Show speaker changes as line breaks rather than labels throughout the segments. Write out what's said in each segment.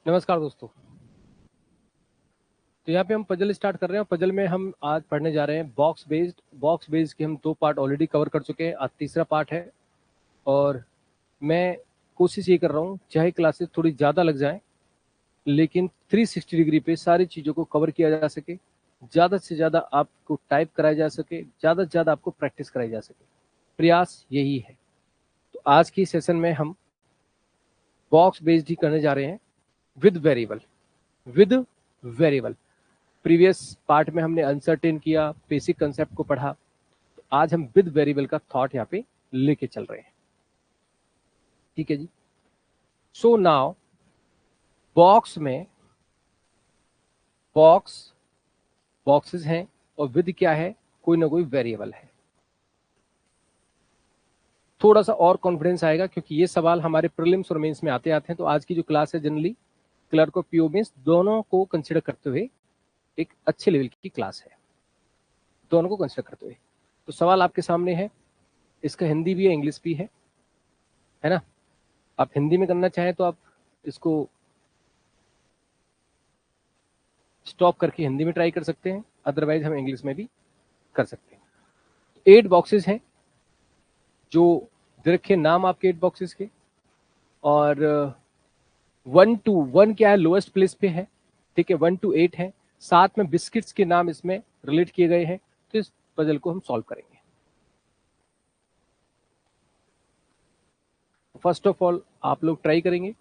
नमस्कार दोस्तों। तो यहाँ पे हम पजल स्टार्ट कर रहे हैं। पजल में हम आज पढ़ने जा रहे हैं बॉक्स बेस्ड के हम 2 पार्ट ऑलरेडी कवर कर चुके हैं, आज तीसरा पार्ट है। और मैं कोशिश ये कर रहा हूँ चाहे क्लासेस थोड़ी ज़्यादा लग जाएं, लेकिन 360 डिग्री पे सारी चीज़ों को कवर किया जा सके, ज़्यादा से ज़्यादा आपको टाइप कराया जा सके, ज़्यादा से ज़्यादा आपको प्रैक्टिस कराई जा सके। प्रयास यही है। तो आज की सेशन में हम बॉक्स बेस्ड ही करने जा रहे हैं विद वेरिएबल। प्रीवियस पार्ट में हमने अनसर्टेन किया, बेसिक कंसेप्ट को पढ़ा। तो आज हम विद वेरिएबल का थॉट यहाँ पे लेके चल रहे हैं। ठीक है जी। सो नाउ बॉक्स में बॉक्सेस हैं और विद क्या है, कोई ना कोई वेरिएबल है। थोड़ा सा और कॉन्फिडेंस आएगा क्योंकि ये सवाल हमारे प्रीलिम्स और मेंस में आते आते हैं। तो आज की जो क्लास है जनरली क्लर्क और पीओ मेंस दोनों को कंसिडर करते हुए एक अच्छे लेवल की क्लास है, दोनों को कंसिडर करते हुए। तो सवाल आपके सामने है, इसका हिंदी भी है, इंग्लिश भी है ना। आप हिंदी में करना चाहें तो आप इसको स्टॉप करके हिंदी में ट्राई कर सकते हैं, अदरवाइज हम इंग्लिश में भी कर सकते हैं। 8 बॉक्सेस हैं जो दे रखे नाम आपके 8 बॉक्सेस के, और 1 to 1 क्या है, लोएस्ट प्लेस पे है। ठीक है, 1 to 8 है। साथ में बिस्किट्स के नाम इसमें रिलेट किए गए हैं। तो इस पजल को हम सॉल्व करेंगे। फर्स्ट ऑफ ऑल आप लोग ट्राई करेंगे।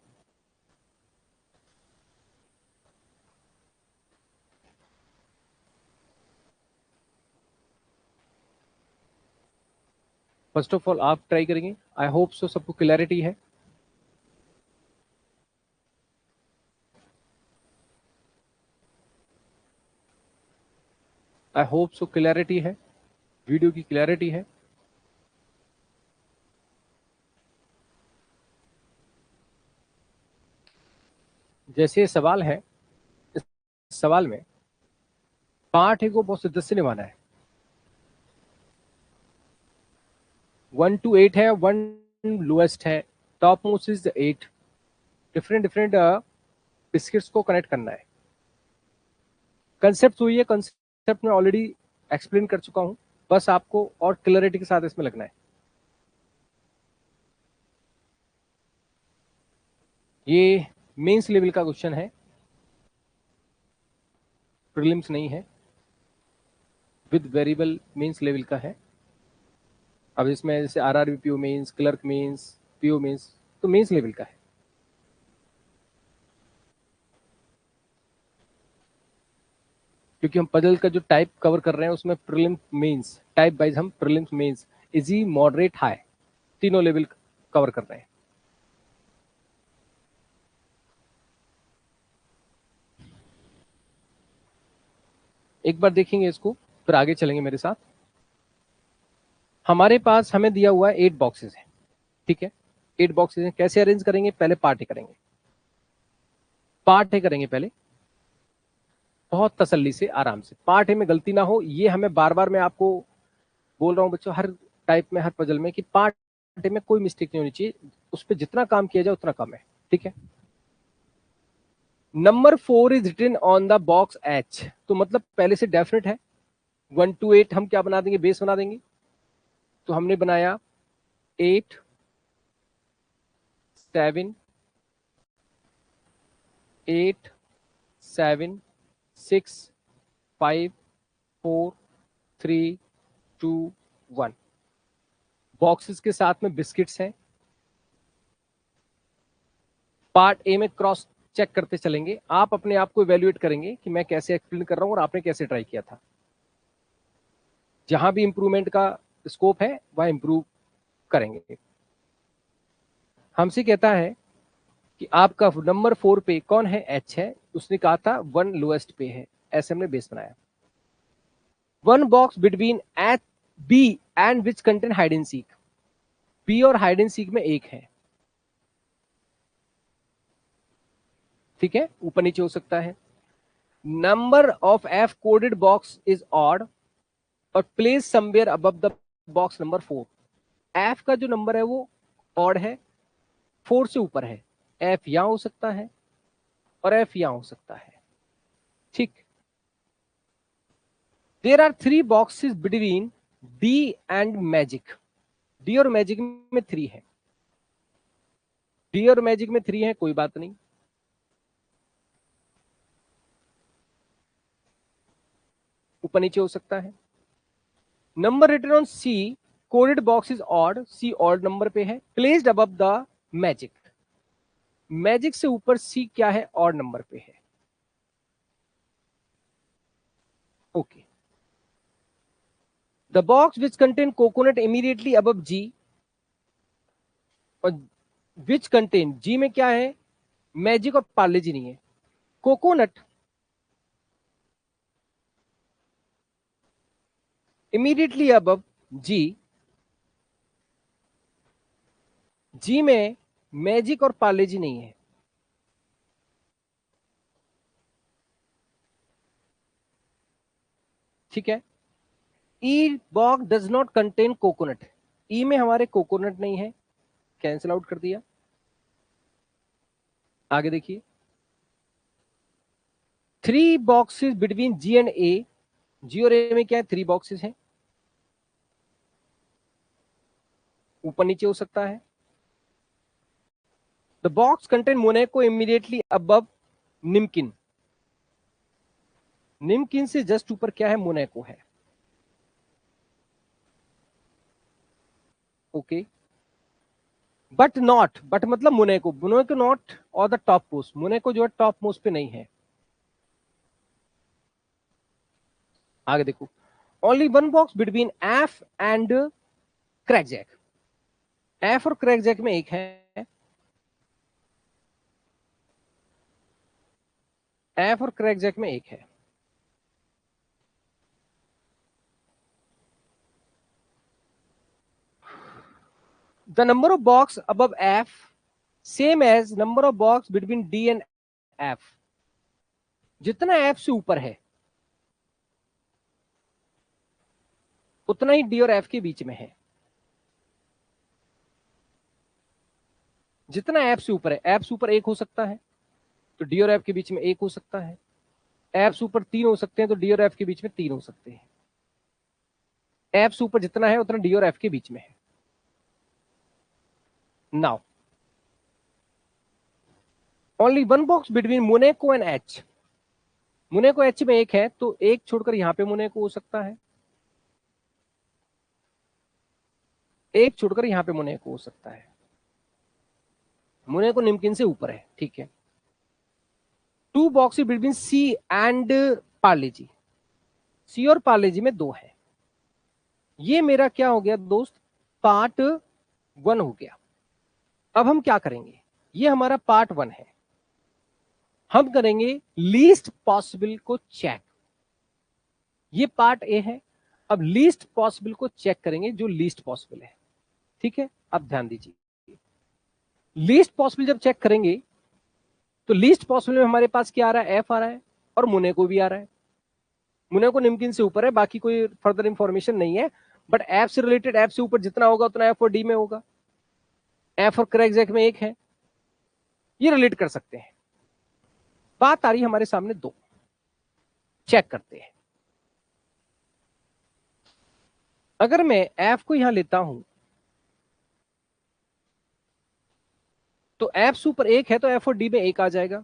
फर्स्ट ऑफ ऑल आप ट्राई करेंगे। आई होप सो सबको क्लैरिटी है। आई होप सो क्लैरिटी है, वीडियो की क्लैरिटी है। जैसे सवाल है, इस सवाल में पार्ट है को बहुत सिद्ध से निभाना है। 1 to 8 है, 1 लोएस्ट है, top most is 8। Different biscuits को कनेक्ट करना है। कंसेप्ट हुई है, कंसेप्ट में ऑलरेडी एक्सप्लेन कर चुका हूं, बस आपको और क्लैरिटी के साथ इसमें लगना है। ये मेंस लेवल का क्वेश्चन है, प्रीलिम्स नहीं है। विद वेरिएबल मेंस लेवल का है। अब इसमें जैसे RRB PO mains, clerk mains, PO mains, तो मेंस लेवल का है। क्योंकि हम पजल का जो टाइप कवर कर रहे हैं उसमें प्रीलिम मेंस टाइप वाइज, हम prelims mains easy moderate high तीनों लेवल कवर कर रहे हैं। एक बार देखेंगे इसको, फिर आगे चलेंगे मेरे साथ। हमारे पास हमें दिया हुआ है 8 बॉक्सेस है। ठीक है, 8 बॉक्सेस हैं। कैसे अरेंज करेंगे, पहले पार्ट करेंगे, पार्ट करेंगे पहले, बहुत तसल्ली से, आराम से। पार्ट में गलती ना हो, ये हमें बार बार मैं आपको बोल रहा हूं बच्चों, हर टाइप में, हर पजल में, कि पार्ट में कोई मिस्टेक नहीं होनी चाहिए। उस पर जितना काम किया जाए उतना कम है। ठीक है। Number 4 is written on the box H, तो मतलब पहले से डेफिनेट है। 1 to 8 हम क्या बना देंगे, बेस बना देंगे। तो हमने बनाया 8 7 8 7 6 5 4 3 2 1। बॉक्सेस के साथ में बिस्किट्स हैं। पार्ट ए में क्रॉस चेक करते चलेंगे। आप अपने आप को इवेल्युएट करेंगे कि मैं कैसे एक्सप्लेन कर रहा हूं और आपने कैसे ट्राई किया था। जहां भी इंप्रूवमेंट का स्कोप है वहां इंप्रूव करेंगे। हमसे कहता है कि आपका नंबर 4 पे कौन है, एच है। उसने कहा था 1 लोएस्ट पे है, ऐसे हमने बेस बनाया। 1 box between H B and which contain hide and seek, B और हाइड एंड सीक में एक है। ठीक है, ऊपर नीचे हो सकता है। Number of F coded box is odd और place somewhere above the box number 4। F का जो नंबर है वो ऑड है, 4 से ऊपर है। एफ यहां हो सकता है और एफ यहां हो सकता है, ठीक। There are 3 boxes between D and magic. D और मैजिक में 3 है, डी और मैजिक में 3 है, कोई बात नहीं, ऊपर नीचे हो सकता है। Number written on C coded box is odd, C odd number पे है। Placed above the magic, magic से ऊपर सी क्या है, ऑड नंबर पे है, okay. The box which contain coconut immediately above G, और विच कंटेन, जी में क्या है, मैजिक और पार्ले जी नहीं है, coconut immediately above G, G में मैजिक और पार्ले जी नहीं है, ठीक है। E box does not contain coconut, E में हमारे कोकोनट नहीं है, कैंसिल आउट कर दिया। आगे देखिए, 3 बॉक्सेस बिटवीन जी एंड ए, जी और ए में क्या है, 3 बॉक्सेस हैं, ऊपर नीचे हो सकता है। The box contain Monaco immediately above निम्किन, निम्किन से जस्ट ऊपर क्या है, मोनेको है, ओके। बट नॉट, बट मतलब मोनेको, मोनेको नॉट और द टॉप मोस्ट, मोनेको जो है टॉप मोस्ट पे नहीं है। आगे देखो, only 1 box between F and Krackjack, F और क्रैकजैक में एक है, एफ और क्रैकजैक में एक है। The number of box above F same as number of box between D and F, जितना एफ से ऊपर है उतना ही डी और एफ के बीच में है, जितना एफ से ऊपर है, एफ से ऊपर 1 हो सकता है तो डी और एफ के बीच में 1 हो सकता है, एफ से ऊपर 3 हो सकते हैं तो डी और एफ के बीच में 3 हो सकते हैं, एफ से ऊपर जितना है उतना डी और एफ के बीच में है। Now only 1 box between मोनेको and H, मोनेको H में 1 है तो 1 छोड़कर यहां पे मोनेको हो सकता है, 1 छोड़कर यहां पे मोनेको हो सकता है, मोनेको निम्किन से ऊपर है, ठीक है। 2 box between C and Parle G, C और पार्ले जी में 2 है, ये मेरा क्या हो गया दोस्त, पार्ट 1 हो गया। अब हम क्या करेंगे, ये हमारा पार्ट 1 है, हम करेंगे लीस्ट पॉसिबल को चेक, ये पार्ट ए है। अब लीस्ट पॉसिबल को चेक करेंगे, जो लीस्ट पॉसिबल है, ठीक है। अब ध्यान दीजिए, लीस्ट पॉसिबल जब चेक करेंगे तो लीस्ट पॉसिबल में हमारे पास क्या आ रहा है, एफ आ रहा है और मोनेको भी आ रहा है, मोनेको निम्किन से ऊपर है, बाकी कोई फर्दर इंफॉर्मेशन नहीं है, बट एफ से रिलेटेड, एफ से ऊपर जितना होगा उतना एफ और डी में होगा, एफ और क्रैकजैक में 1 है, ये रिलेट कर सकते हैं। बात आ रही है हमारे सामने 2, चेक करते हैं। अगर मैं एफ को यहां लेता हूं तो एफ से ऊपर 1 है तो एफ और डी में 1 आ जाएगा,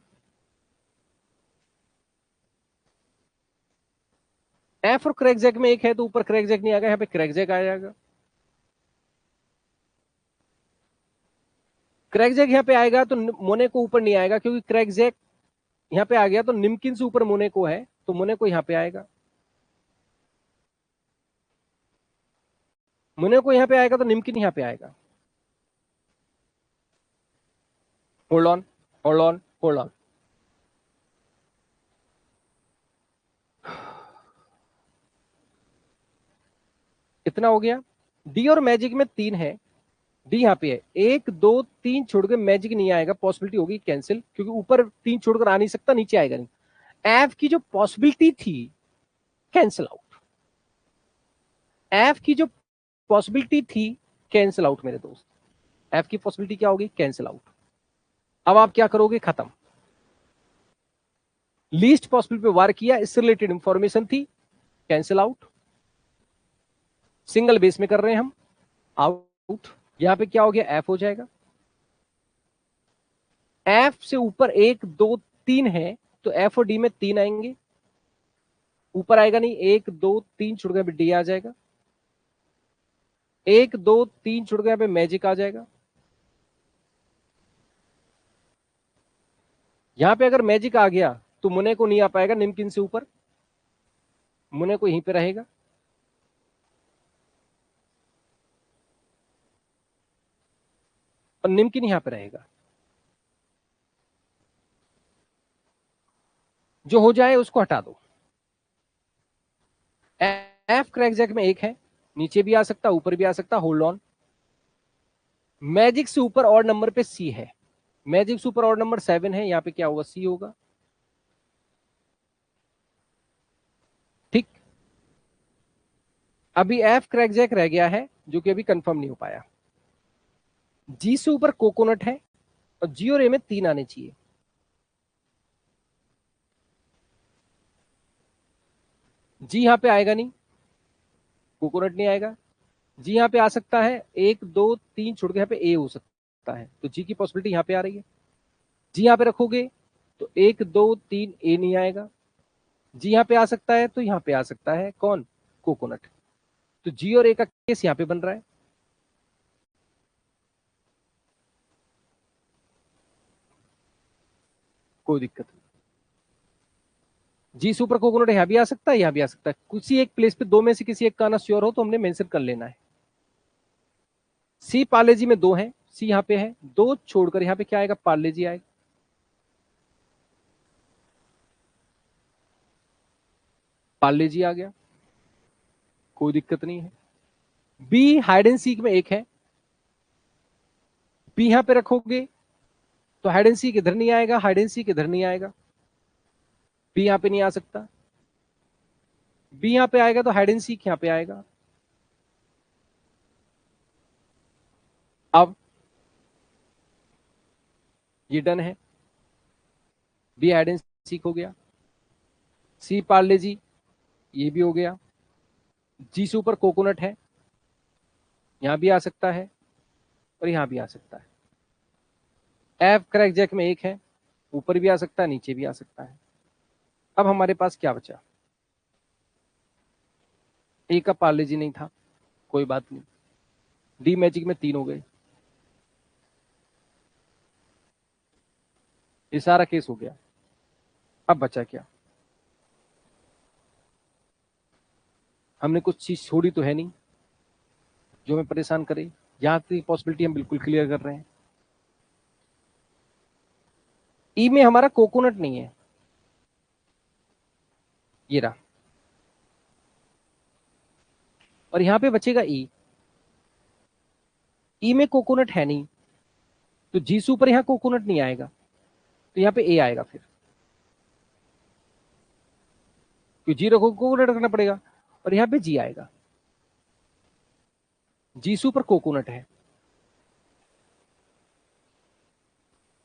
एफ और क्रैकजैक में 1 है तो ऊपर क्रैकजैक नहीं आएगा, यहां पे क्रैकजैक आ जाएगा, क्रैकजैक यहां पे आएगा तो मोनेको ऊपर नहीं आएगा, क्योंकि क्रैकजैक यहां पे आ गया तो निम्किन से ऊपर मोनेको है तो मोनेको यहां पे आएगा, मोनेको यहां पे आएगा तो निम्किन यहां पे आएगा। Hold on, hold on, hold on, कितना हो गया, डी और मैजिक में 3 है, डी यहाँ पे है, 1 2 3 छोड़कर मैजिक नहीं आएगा, पॉसिबिलिटी होगी कैंसिल, क्योंकि ऊपर 3 छोड़कर आ नहीं सकता, नीचे आएगा नहीं। एफ की जो पॉसिबिलिटी थी कैंसिल आउट, एफ की जो पॉसिबिलिटी थी कैंसिल आउट मेरे दोस्त, एफ की पॉसिबिलिटी क्या होगी, कैंसिल आउट। अब आप क्या करोगे, खत्म, लीस्ट पॉसिबल पे वार किया, इससे रिलेटेड इंफॉर्मेशन थी, कैंसिल आउट। सिंगल बेस में कर रहे हैं हम, आउट। यहां पे क्या हो गया, एफ हो जाएगा। एफ से ऊपर 1 2 3 है तो एफ और डी में 3 आएंगे, ऊपर आएगा नहीं, 1 2 3 छुट गया, डी आ जाएगा। 1 2 3 छुट गया, पे मैजिक आ जाएगा। यहां पे अगर मैजिक आ गया तो मुने को नहीं आ पाएगा निम्किन से ऊपर, मुने को यहीं पे रहेगा। और निम्किन यहां पे रहेगा। जो हो जाए उसको हटा दो। एफ क्रैक जैक में 1 है, नीचे भी आ सकता, ऊपर भी आ सकता, होल्ड ऑन। मैजिक से ऊपर और नंबर पे सी है, मैजिक से ऊपर और नंबर 7 है, यहां पे क्या होगा, सी होगा। ठीक, अभी एफ क्रैक जैक रह गया है जो कि अभी कंफर्म नहीं हो पाया। जी से ऊपर कोकोनट है और जी और ए में 3 आने चाहिए। जी यहां पे आएगा नहीं, कोकोनट नहीं आएगा। जी यहां पे आ सकता है, 1 2 3 छोड़ के यहां पे ए हो सकता है, तो जी की पॉसिबिलिटी यहां पे आ रही है। जी यहां पे रखोगे तो 1 2 3 ए नहीं आएगा। जी यहां पे आ सकता है तो यहां पे आ सकता है कौन, कोकोनट। तो जी और ए का केस यहां पे बन रहा है। कोई दिक्कत नहीं। जी सुपर कोकोनट यहां भी आ सकता है, यहां भी आ सकता है, किसी एक प्लेस पे दो में से किसी एक का आना श्योर हो तो हमने मेंशन कर लेना है। सी पार्ले जी में 2 है, सी यहां पे है, 2 छोड़कर यहां पे क्या आएगा, पार्ले जी आएगा। पार्ले जी आ गया, कोई दिक्कत नहीं है। बी हाइड एंड सीक में 1 है, बी यहां पे रखोगे तो हाइड एंड सीक इधर नहीं आएगा, हाइड एंड सीक इधर नहीं आएगा, बी यहां पे नहीं आ सकता। बी यहां पे आएगा तो हाइड एंड सीक यहां पे आएगा। अब ये डन है, बी हाइड एंड सीक हो गया। सी पार्ले जी, ये भी हो गया। जी से ऊपर कोकोनट है, यहां भी आ सकता है और यहां भी आ सकता है। एफ क्रैक जैक में 1 है, ऊपर भी आ सकता है, नीचे भी आ सकता है। अब हमारे पास क्या बचा, ए का पार्ले जी नहीं था, कोई बात नहीं। डी मैजिक में 3 हो गए, ये सारा केस हो गया। अब बचा क्या, हमने कुछ चीज छोड़ी तो है नहीं जो हमें परेशान करे। यहां की पॉसिबिलिटी हम बिल्कुल क्लियर कर रहे हैं। ई में हमारा कोकोनट नहीं है, ये रहा, और यहां पे बचेगा ई। ई में कोकोनट है नहीं, तो जी से ऊपर यहां कोकोनट नहीं आएगा, तो यहां पे ए आएगा फिर, क्योंकि जी रखो कोकोनट रखना पड़ेगा, और यहां पे जी आएगा। जी से ऊपर कोकोनट है,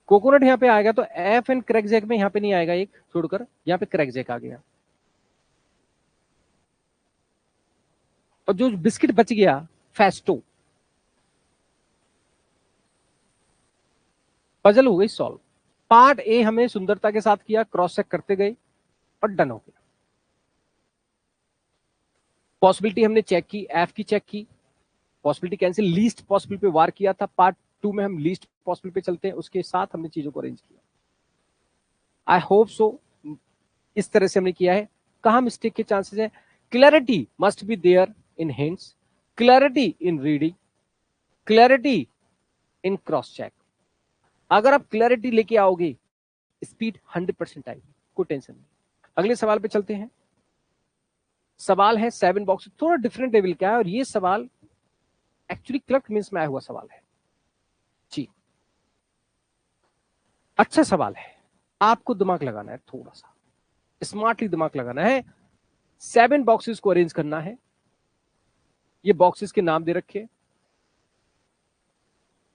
कोकोनट यहां पे आएगा तो एफ एंड क्रैक जैक में यहां पे नहीं आएगा, एक छोड़कर यहां पे क्रैक जैक आ गया। और जो बिस्किट बच गया, फेस्टो, पजल हो गई सॉल्व। पार्ट ए हमें सुंदरता के साथ किया, क्रॉस चेक करते गए और डन हो गया। पॉसिबिलिटी हमने चेक की, एफ की चेक की, पॉसिबिलिटी कैंसिल, लीस्ट पॉसिबल पे वार किया था। पार्ट 2 में हम लीस्ट पॉसिबल पे चलते हैं, उसके साथ हमने चीजों को अरेंज किया। आई होप सो इस तरह से हमने किया है। कहां मिस्टेक के चांसेस है, clarity must be there in hints, clarity in reading, clarity in cross check. अगर आप क्लैरिटी लेके आओगे, स्पीड 100% आएगी, कोई टेंशन नहीं। अगले सवाल पे चलते हैं। सवाल है 7 बॉक्स, थोड़ा डिफरेंट लेवल का है, और ये सवाल एक्चुअली क्लर्क मीन्स में आया हुआ सवाल है जी। अच्छा सवाल है, आपको दिमाग लगाना है, थोड़ा सा स्मार्टली दिमाग लगाना है। 7 बॉक्सेस को अरेंज करना है, ये बॉक्सेस के नाम दे रखे,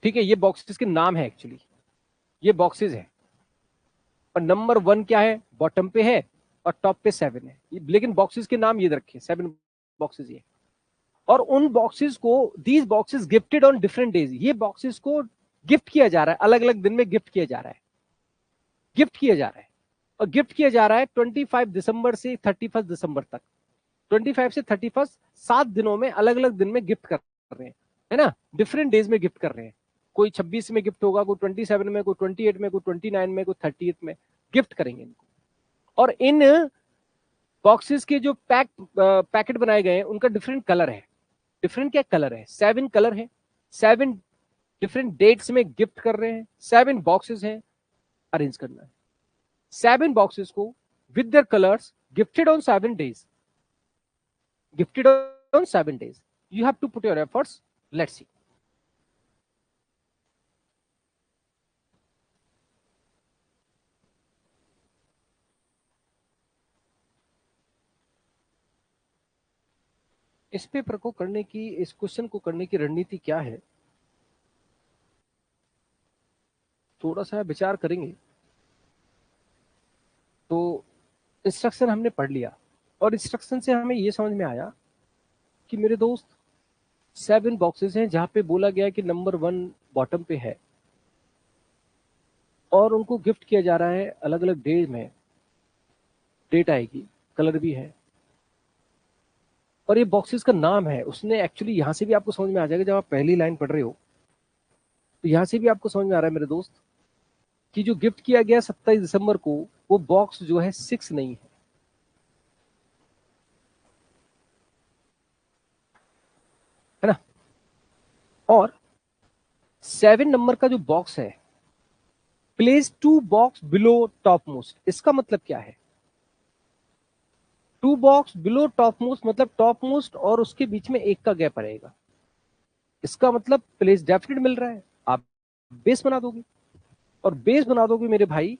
ठीक है, ये बॉक्सेस के नाम है एक्चुअली, ये बॉक्सेस है। और नंबर 1 क्या है, बॉटम पे है और टॉप पे 7 है, लेकिन बॉक्सेस के नाम ये रखे 7 बॉक्सेस ये। और उन बॉक्सेस को, these boxes gifted on different days, ये बॉक्सेस को गिफ्ट किया जा रहा है, अलग अलग दिन में गिफ्ट किया जा रहा है, गिफ्ट किया जा रहा है। और गिफ्ट किया जा रहा है 25 दिसंबर से 31 दिसंबर तक। 25 से 31 7 दिनों में, अलग अलग दिन में गिफ्ट कर रहे हैं, है ना, डिफरेंट डेज में गिफ्ट कर रहे हैं। कोई 26 में गिफ्ट होगा, कोई 27 में, कोई 28 में, कोई 29 में, कोई 30 में गिफ्ट करेंगे इनको। और इन बॉक्सेस के जो पैकेट बनाए गए हैं उनका डिफरेंट कलर है। डिफरेंट क्या कलर है? 7 कलर है, 7 डिफरेंट डेट्स में गिफ्ट कर रहे हैं, 7 बॉक्सेस हैं, अरेंज करना है 7 बॉक्सेस को with their colours, gifted on 7 days, gifted on 7 days. You have to put your efforts, let's see. इस पेपर को करने की, इस क्वेश्चन को करने की रणनीति क्या है, थोड़ा सा विचार करेंगे। तो इंस्ट्रक्शन हमने पढ़ लिया और इंस्ट्रक्शन से हमें यह समझ में आया कि मेरे दोस्त 7 बॉक्सेस हैं जहां पे बोला गया है कि नंबर 1 बॉटम पे है और उनको गिफ्ट किया जा रहा है अलग अलग डेज में, डेट आएगी, कलर भी है, और ये बॉक्सेस का नाम है। उसने एक्चुअली यहां से भी आपको समझ में आ जाएगा, जब आप पहली लाइन पढ़ रहे हो तो यहां से भी आपको समझ में आ रहा है मेरे दोस्त कि जो गिफ्ट किया गया 27 दिसंबर को, वो बॉक्स जो है 6 नहीं है ना। और 7 नंबर का जो बॉक्स है, place 2 box below top most, इसका मतलब क्या है? 2 बॉक्स बिलो टॉप मोस्ट मतलब टॉप मोस्ट और उसके बीच में 1 का गैप रहेगा। इसका मतलब प्लेस डेफिनेट मिल रहा है, आप बेस बना दोगे। और बेस बना दोगे मेरे भाई,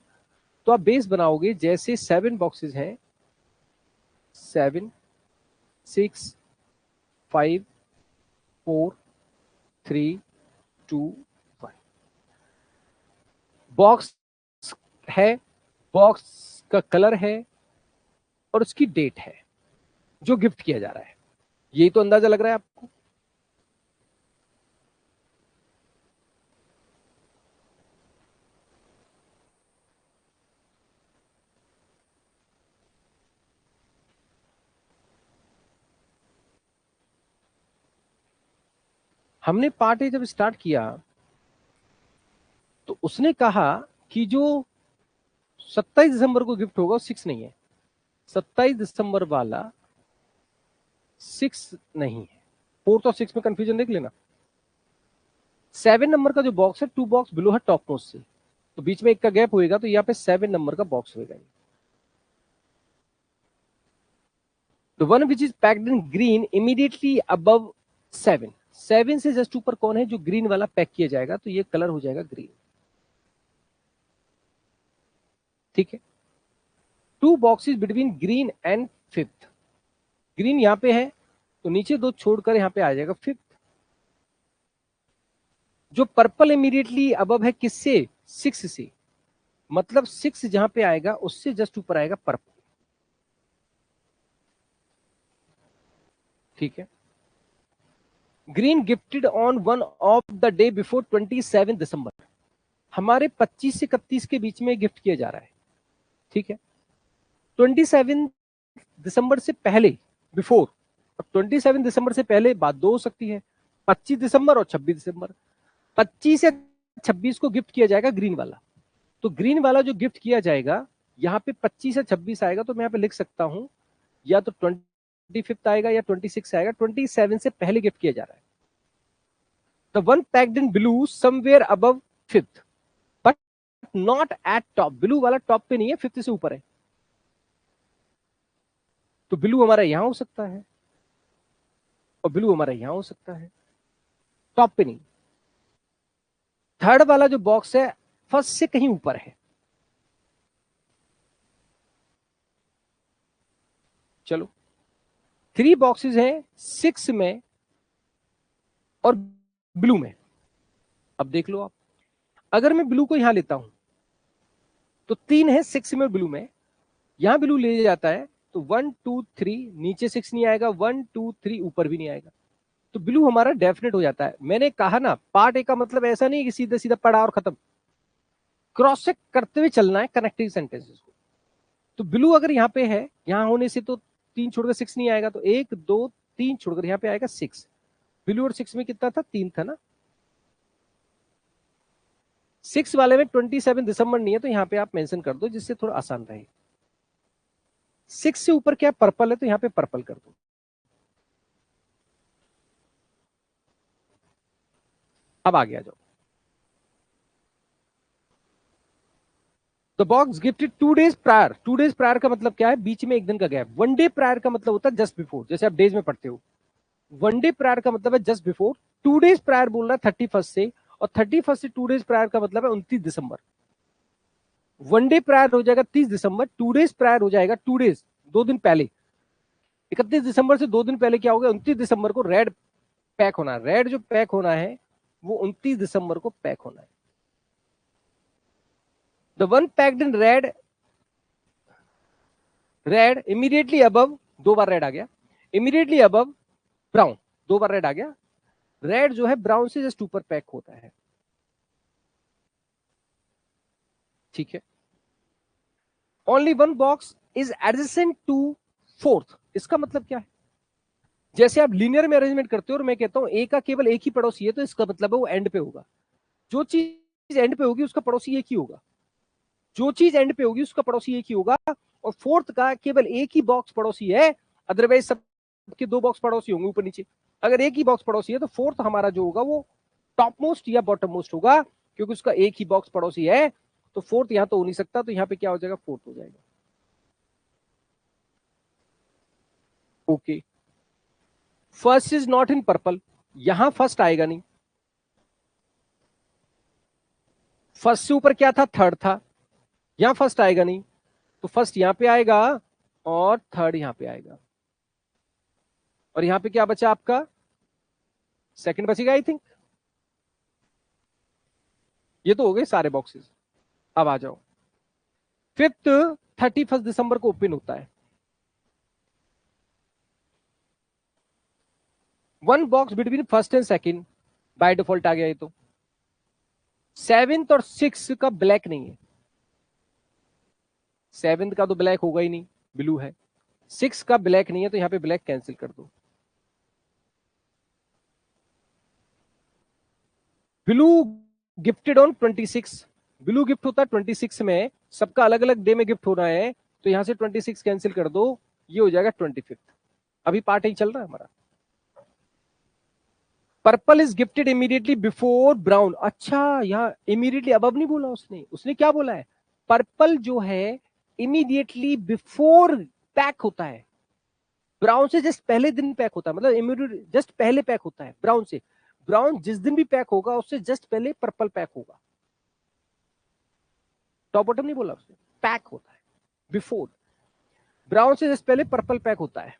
तो आप बेस बनाओगे जैसे 7 बॉक्सेस हैं, 7 6 5 4 3 2 1। बॉक्स है, बॉक्स का कलर है और उसकी डेट है जो गिफ्ट किया जा रहा है। यही तो अंदाजा लग रहा है आपको। हमने पार्ट ए जब स्टार्ट किया तो उसने कहा कि जो 27 दिसंबर को गिफ्ट होगा वो 6 नहीं है, 27 दिसंबर वाला 6 नहीं है। 4 और 6 में कंफ्यूजन देख लेना। 7 नंबर का जो बॉक्स है, 2 बॉक्स बिलो है टॉप मोस्ट से, तो बीच में 1 का गैप होएगा, तो यहाँ पे 7 नंबर का बॉक्स होएगा। The one which is packed in green immediately above 7, 7 से जस्ट ऊपर कौन है जो ग्रीन वाला पैक किया जाएगा, तो ये कलर हो जाएगा ग्रीन। ठीक है। 2 boxes between green and 5th, green यहां पे है तो नीचे 2 छोड़कर यहां पे आ जाएगा 5th। जो पर्पल इमीडिएटली अबव है किससे? 6 से, मतलब 6 जहां पे आएगा उससे जस्ट ऊपर आएगा पर्पल। ठीक है। Green gifted on one of the day before 27 दिसंबर, हमारे 25 से 31 के बीच में गिफ्ट किया जा रहा है। ठीक है। 27 दिसंबर से पहले, बिफोर, अब 27 दिसंबर से पहले बात 2 हो सकती है, 25 दिसंबर और 26 दिसंबर। 25 या 26 को गिफ्ट किया जाएगा ग्रीन वाला, तो ग्रीन वाला जो गिफ्ट किया जाएगा यहाँ पे 25 या 26 आएगा, तो मैं यहाँ पे लिख सकता हूं या तो 25 आएगा या 26 आएगा। 27 से पहले गिफ्ट किया जा रहा है। The one packed in blue somewhere above 5th but not at top, blue वाला टॉप पे नहीं है, 5th से ऊपर है, तो ब्लू हमारा यहां हो सकता है और ब्लू हमारा यहां हो सकता है, टॉप पे नहीं। थर्ड वाला जो बॉक्स है फर्स्ट से कहीं ऊपर है। चलो 3 बॉक्सेस हैं 6 में और ब्लू में। अब देख लो आप, अगर मैं ब्लू को यहां लेता हूं तो 3 है 6 में और ब्लू में, यहाँ ब्लू ले जाता है तो 1 2 3 नीचे 6 नहीं आएगा, 1 2 3 ऊपर भी नहीं आएगा, तो ब्लू हमारा डेफिनेट हो जाता है। मैंने कहा ना पार्ट ए का मतलब ऐसा नहीं कि सीधा सीधा पढ़ा और खत्म, क्रॉस चेक करते हुए चलना है कनेक्टिंग सेंटेंसेस को। तो ब्लू अगर यहाँ पे है, यहाँ होने से तो 3 छोड़कर 6 नहीं आएगा, तो 1 2 3 छोड़कर यहाँ पे आएगा 6। ब्लू और 6 में कितना था, 3 था ना। 6 वाले में 27 दिसंबर नहीं है, तो यहाँ पे आप मेंशन कर दो जिससे थोड़ा आसान रहे। 6 से ऊपर क्या पर्पल है, तो यहाँ पे पर्पल कर दो। अब आगे आ जाओ। The box gifted 2 days prior. 2 days prior का मतलब क्या है, बीच में एक दिन का गैप। 1 डे प्रायर का मतलब होता है जस्ट बिफोर, जैसे आप डेज में पढ़ते हो। 1 डे प्रायर का मतलब है जस्ट बिफोर। 2 डेज प्रायर बोल रहा है 31 से, और 31 से 2 डेज प्रायर का मतलब है 29 दिसंबर। 1 डे प्रायर हो जाएगा 30 दिसंबर, 2 डेज प्रायर हो जाएगा 2 डेज, 2 दिन पहले। 31 दिसंबर से 2 दिन पहले क्या हो गया, 29 दिसंबर को रेड पैक होना है। रेड जो पैक होना है वो 29 दिसंबर को पैक होना है। The one packed in red, red immediately above, 2 बार रेड आ गया, इमीडिएटली अबव ब्राउन, 2 बार रेड आ गया। रेड जो है ब्राउन से जस्ट ऊपर पैक होता है, ठीक है। Only one box is adjacent to fourth. इसका मतलब क्या है, जैसे आप लीनियर में अरेंजमेंट करते हो और मैं कहता हूं ए का केवल एक ही पड़ोसी है, तो इसका मतलब है वो एंड पे होगा। जो चीज एंड पे होगी उसका पड़ोसी एक ही होगा, जो चीज एंड पे होगी उसका पड़ोसी एक ही होगा। और फोर्थ का केवल एक ही बॉक्स पड़ोसी है, अदरवाइज सबके 2 बॉक्स पड़ोसी होंगे ऊपर नीचे। अगर एक ही बॉक्स पड़ोसी है तो फोर्थ हमारा जो होगा वो टॉप मोस्ट या बॉटम मोस्ट होगा, क्योंकि उसका एक ही बॉक्स पड़ोसी है। तो फोर्थ यहां तो हो नहीं सकता, तो यहां पे क्या हो जाएगा, फोर्थ हो जाएगा। Okay, first is not in purple, यहां फर्स्ट आएगा नहीं। फर्स्ट से ऊपर क्या था, थर्ड था, यहां फर्स्ट आएगा नहीं, तो फर्स्ट यहां पे आएगा और थर्ड यहां पे आएगा। और यहां पे क्या बचा आपका, सेकंड बचेगा आई थिंक। ये तो हो गए सारे बॉक्सेस। अब आ जाओ, फिफ्थ 31 दिसंबर को ओपन होता है। 1 box between first and second, by default आ गया ये तो। 7th और 6 का ब्लैक नहीं है, 7th का तो ब्लैक होगा ही नहीं, ब्लू है। 6 का ब्लैक नहीं है, तो यहां पे ब्लैक कैंसिल कर दो। Blue gifted on 26, blue gift होता है 26 में, सबका अलग अलग डे में गिफ्ट होना है, तो यहां से 26 कैंसिल कर दो, ये हो जाएगा 25। अभी पार्ट ही चल रहा है हमारा। Purple is gifted immediately before brown. अच्छा, यहाँ इमीडिएटली अबव नहीं बोला उसने, उसने क्या बोला है, पर्पल जो है इमीडिएटली बिफोर पैक होता है, ब्राउन से जस्ट पहले दिन पैक होता है, मतलब इमीडिएट जस्ट पहले पैक होता है ब्राउन से। ब्राउन जिस दिन भी पैक होगा उससे जस्ट पहले पर्पल पैक होगा। टॉप बॉटम नहीं बोला उसने, पैक होता है बिफोर। ब्राउन से जस्ट पहले पर्पल पैक होता है,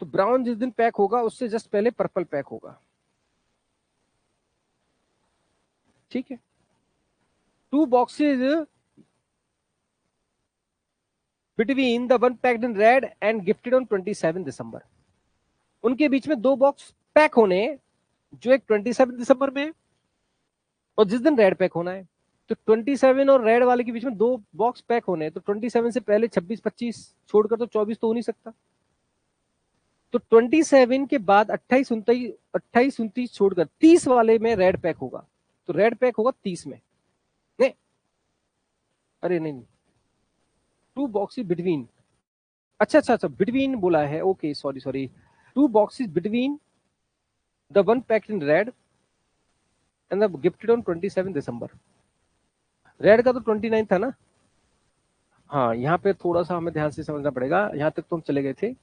तो ब्राउन जिस दिन पैक होगा उससे जस्ट पहले पर्पल पैक होगा, ठीक है। 2 boxes between the one packed in red and gifted on 27 दिसंबर। उनके बीच में 2 बॉक्स पैक होने, जो एक 27 दिसंबर में और जिस दिन रेड पैक होना है। तो 27 और रेड वाले के बीच में 2 बॉक्स पैक होने, तो 27 से पहले 26 25 छोड़कर तो 24 तो हो नहीं सकता। तो 27 के बाद 28 29 छोड़कर 30 वाले में रेड पैक होगा, तो रेड पैक होगा 30 में। नहीं, अरे नहीं, 2 बॉक्सेस बिटवीन, अच्छा अच्छा अच्छा, बिटवीन बोला है, okay sorry sorry. 2 boxes between the one packed in red and the gifted on 27 December. Red का तो 29 था ना। हाँ, यहाँ पे थोड़ा सा हमें ध्यान से समझना पड़ेगा, यहाँ तक तो हम चले गए थे।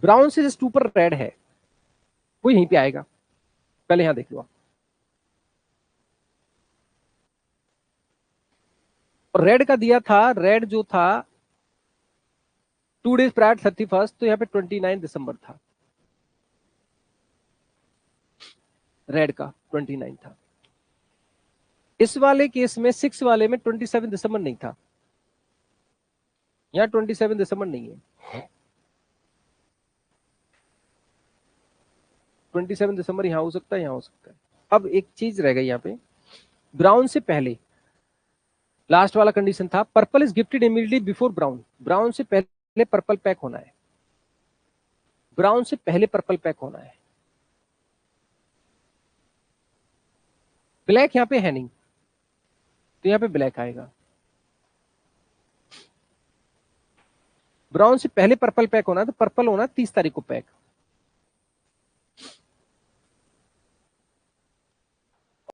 ब्राउन से जस्ट ऊपर रेड है, वो यहीं पे आएगा, पहले यहां देख लो आप। और रेड का दिया था, रेड जो था 2 डेज प्रायर 31, तो यहाँ पे 29 दिसंबर था, रेड का 29 था। इस वाले केस में 6 वाले में 27 दिसंबर नहीं था, यहाँ 27 दिसंबर नहीं है, 27 दिसंबर यहाँ हो सकता है, यहाँ हो सकता है। अब एक चीज रह गई यहाँ पे, ब्राउन से पहले लास्ट वाला कंडीशन था purple is gifted immediately before brown, brown से पहले पर्पल पैक होना है, ब्राउन से पहले पर्पल पैक होना है। ब्लैक यहाँ पे है नहीं, तो यहाँ पे ब्लैक आएगा। ब्राउन से पहले पर्पल पैक होना है, तो पर्पल होना 30 तारीख को पैक।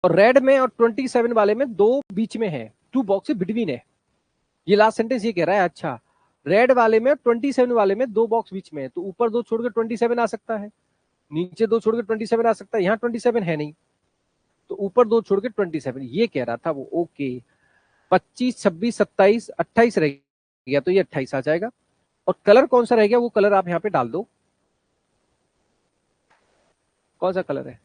और रेड में और 27 वाले में दो बीच में है, 2 बॉक्स बिटवीन है। ये लास्ट सेंटेंस ये कह रहा है, अच्छा रेड वाले में 27 वाले में 2 बॉक्स बीच में है, तो ऊपर 2 छोड़कर 27 आ सकता है, नीचे 2 छोड़कर 27 आ सकता है, यहाँ 27 है नहीं, तो ऊपर 2 छोड़कर 27, ये कह रहा था वो। ओके, 25, 26, 27, 28 रह गया, तो ये 28 आ जाएगा। और कलर कौन सा रह गया, वो कलर आप यहाँ पे डाल दो, कौन सा कलर है,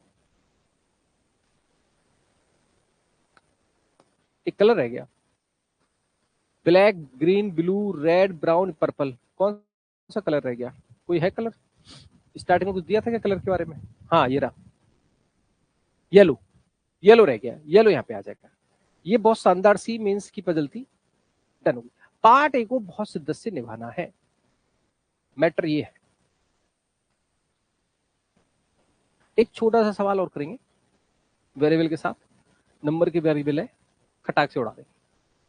एक कलर रह गया, black, green, blue, red, brown, purple, कौन सा कलर रह गया, कोई है कलर? स्टार्टिंग में कुछ दिया था क्या कलर के बारे में? हाँ ये रहा, येलो, येलो रह गया, येलो यहाँ पे आ जाएगा। ये बहुत शानदार सी मेंस की पजल थी, डन होगी। पार्ट ए को बहुत शिद्दत से निभाना है, मैटर ये है। एक छोटा सा सवाल और करेंगे वेरिएबल के साथ, नंबर के वेरिएबल है, खटाक से उड़ा देंगे,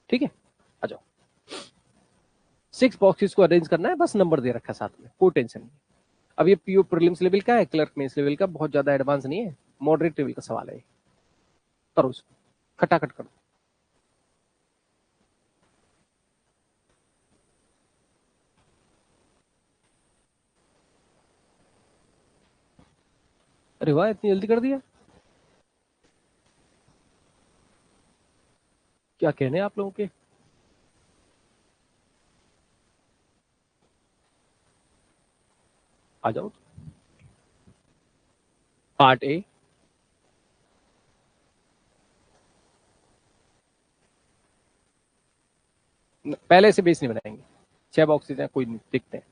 ठीक है? आ जाओ, 6 बॉक्सेस को अरेंज करना है, बस नंबर दे रखा है साथ में, कोई टेंशन नहीं। अब ये पीओ प्रीलिम्स लेवल का है, क्लर्क मेंस लेवल का, बहुत ज्यादा एडवांस नहीं है, मॉडरेट लेवल का सवाल है। करो इसको, खटाखट करो। अरे वाह, इतनी जल्दी कर दिया, क्या कहने आप लोगों के। आ जाओ, पार्ट ए, पहले से बेस नहीं बनाएंगे, 6 बॉक्सेस हैं, कोई नहीं, देखते हैं।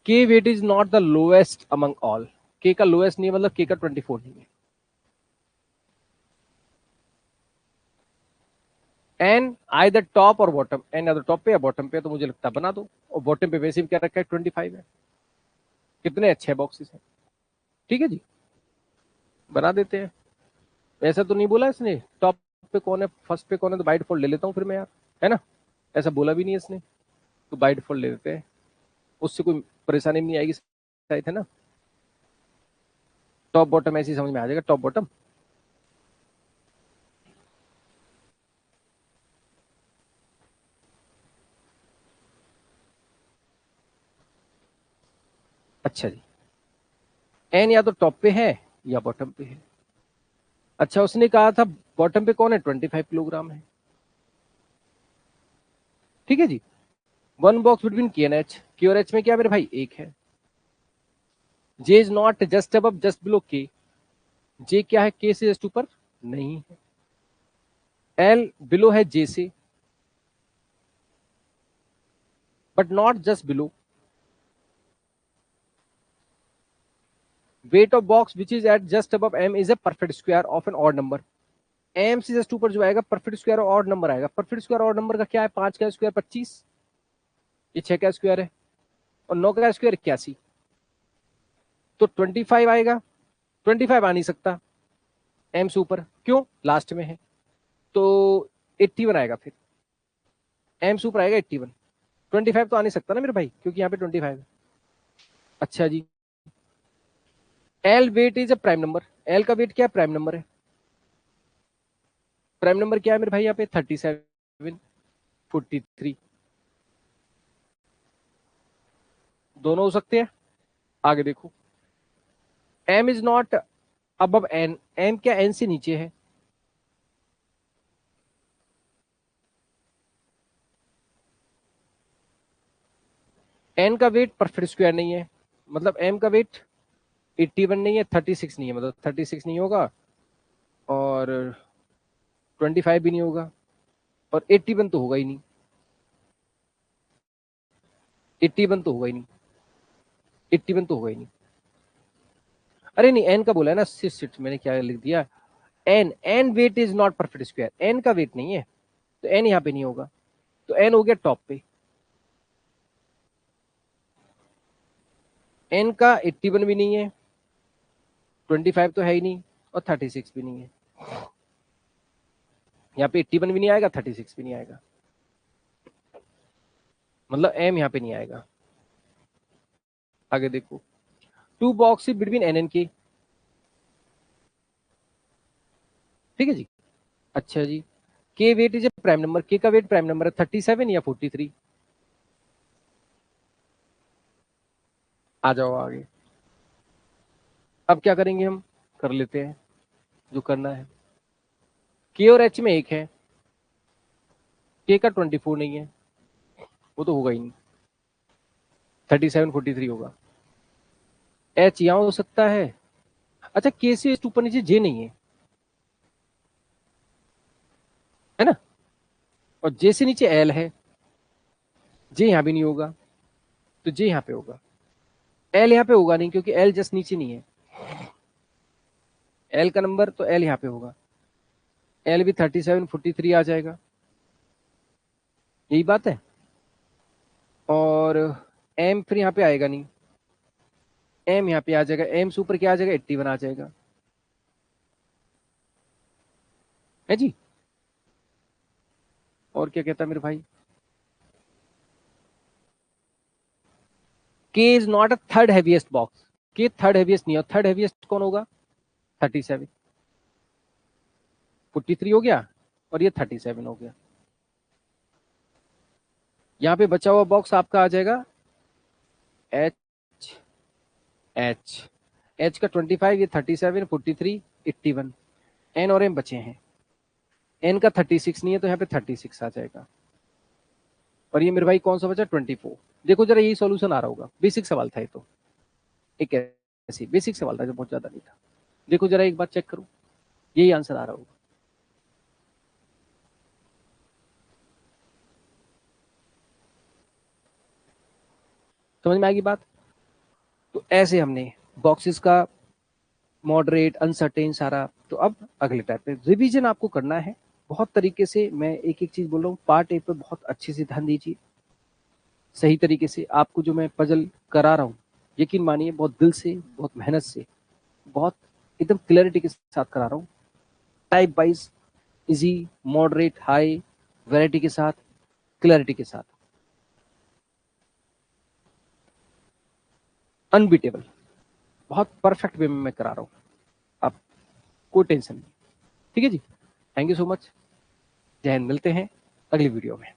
K weight is not the lowest among all, K का लोएस्ट नहीं है, मतलब के का 24 नहीं है। एन आइदर टॉप और बॉटम, एन आइदर टॉप पे या बॉटम पे, तो मुझे लगता है बना दो। और बॉटम पे वैसे भी क्या रखा है, 25 है, कितने अच्छे बॉक्सेस हैं, ठीक है जी, बना देते हैं। ऐसा तो नहीं बोला इसने टॉप पे कौन है, फर्स्ट पे कौन है, तो बाय डिफॉल्ट ले लेता हूँ फिर मैं यार, है ना? ऐसा बोला भी नहीं है इसने, तो बाय डिफॉल्ट ले लेते हैं, उससे कोई परेशानी नहीं आएगी शायद, है ना? टॉप बॉटम ऐसे ही समझ में आ जाएगा, टॉप बॉटम। अच्छा जी, एन या तो टॉप पे है या बॉटम पे है। अच्छा, उसने कहा था बॉटम पे कौन है, 25 किलोग्राम है, ठीक है जी। 1 बॉक्स बिटवीन के एंड एच, के और एच में क्या मेरे भाई, एक है। जे इज नॉट जस्ट अब जस्ट बिलो के, जे क्या है, के से जस्ट ऊपर नहीं है। एल बिलो है जे से, but not just below. Weight of box which is at just above M is a perfect square of an odd number. M से जस्ट ऊपर जो आएगा परफेक्ट स्क्वायर ऑड नंबर आएगा। परफेक्ट स्क्वायर ऑड नंबर का क्या है, 5 का square 25, ये 6 का स्क्वायर है, और 9 का स्क्वायर 81, तो 25 आएगा। 25 आ नहीं सकता एम से ऊपर, क्यों, लास्ट में है, तो 81 आएगा फिर, एम से ऊपर आएगा 81। 25 तो आ नहीं सकता ना मेरे भाई, क्योंकि यहाँ पे 25 है। अच्छा जी, L weight is a prime number, L का वेट क्या है, प्राइम नंबर है। प्राइम नंबर क्या है मेरे भाई यहाँ पे, 37, 43, दोनों हो सकते हैं। आगे देखो, एम इज नॉट अब एन, एम क्या एन से नीचे है, एन का वेट परफेक्ट स्क्वायर नहीं है, मतलब एम का वेट 81 नहीं है, 36 नहीं है, मतलब 36 नहीं होगा, और 25 भी नहीं होगा, और 81 तो होगा ही नहीं, 81 तो होगा ही नहीं, 81 तो होगा ही नहीं। अरे नहीं, एन का बोला है ना, सिट मैंने क्या लिख दिया, N weight is not perfect square, N का वेट नहीं है, तो एन यहाँ पे नहीं होगा, तो एन हो गया टॉप पे। एन का 81 भी नहीं है, 25 तो है ही नहीं, और 36 भी नहीं है। यहाँ पे 81 भी नहीं आएगा, 36 भी नहीं आएगा, मतलब एम यहाँ पे नहीं आएगा। आगे देखो, 2 बॉक्स बिटवीन एन एन के, ठीक है जी। अच्छा जी, K weight is a prime number, K का वेट प्राइम नंबर है 37 या 43। आ जाओ आगे। अब क्या करेंगे, हम कर लेते हैं जो करना है। के और एच में एक है, के का 24 नहीं है, वो तो होगा ही नहीं, 37 43 होगा। एच यहां हो सकता है, अच्छा के से ऊपर नीचे जे नहीं है ना, और जे से नीचे एल है, जे यहां भी नहीं होगा, तो जे यहां पे होगा। एल यहां पे होगा नहीं, क्योंकि एल जस्ट नीचे नहीं है, एल का नंबर, तो एल यहां पे होगा, एल भी 37 43 आ जाएगा, यही बात है। और एम फिर यहाँ पे आएगा नहीं, एम यहाँ पे आ जाएगा, एम से ऊपर क्या आ जाएगा, 81 आ जाएगा, है जी। और क्या कहता है मेरे भाई, के is not a third heaviest box, के थर्ड हैवीएस्ट नहीं है, थर्ड हैवीएस्ट कौन होगा, 37, 43 हो गया, और ये 37 हो गया। यहाँ पे बचा हुआ बॉक्स आपका आ जाएगा एच, एच, एच का 25, ये 37 43 81, एन और एम बचे हैं, एन का 36 नहीं है, तो यहाँ पे 36 आ जाएगा, और ये मेरे भाई कौन सा बचा, 24। देखो जरा, यही सॉल्यूशन आ रहा होगा, बेसिक सवाल था ये तो, एक ऐसी बेसिक सवाल था जो बहुत ज्यादा नहीं था। देखो जरा एक बार चेक करो, यही आंसर आ रहा होगा। समझ में आएगी बात। तो ऐसे हमने बॉक्सेस का मॉडरेट अनसर्टेन सारा, तो अब अगले टाइप पे रिवीजन आपको करना है बहुत तरीके से। मैं एक एक चीज बोल रहा हूँ, पार्ट ए पे बहुत अच्छे से ध्यान दीजिए, सही तरीके से आपको जो मैं पजल करा रहा हूँ, यकीन मानिए बहुत दिल से, बहुत मेहनत से, बहुत एकदम क्लैरिटी के साथ करा रहा हूँ, type wise, easy, moderate, high, variety के साथ, क्लैरिटी के साथ, अनबीटेबल, बहुत परफेक्ट वे में मैं करा रहा हूँ, आप कोई टेंशन नहीं। ठीक है जी, थैंक यू सो मच, जय हिंद, मिलते हैं अगली वीडियो में।